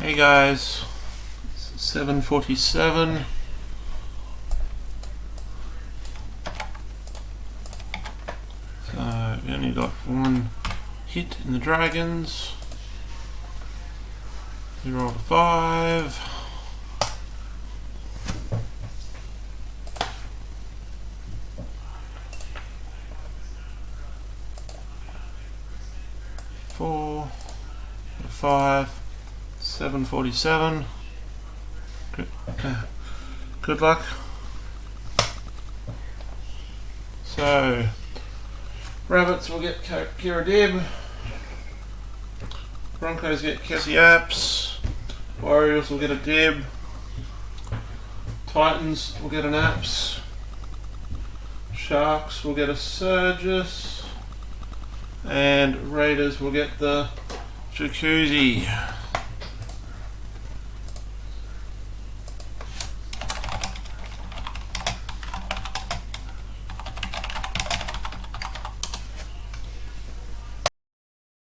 Hey guys, it's 7:47. So we only got one hit in the Dragons. We rolled a 5. Four, a 5. 7:47. Good luck. So, Rabbits will get Kira Deb. Broncos get Cassie Apps. Warriors will get a Deb. Titans will get an Apps. Sharks will get a Surgis. And Raiders will get the Jacuzzi.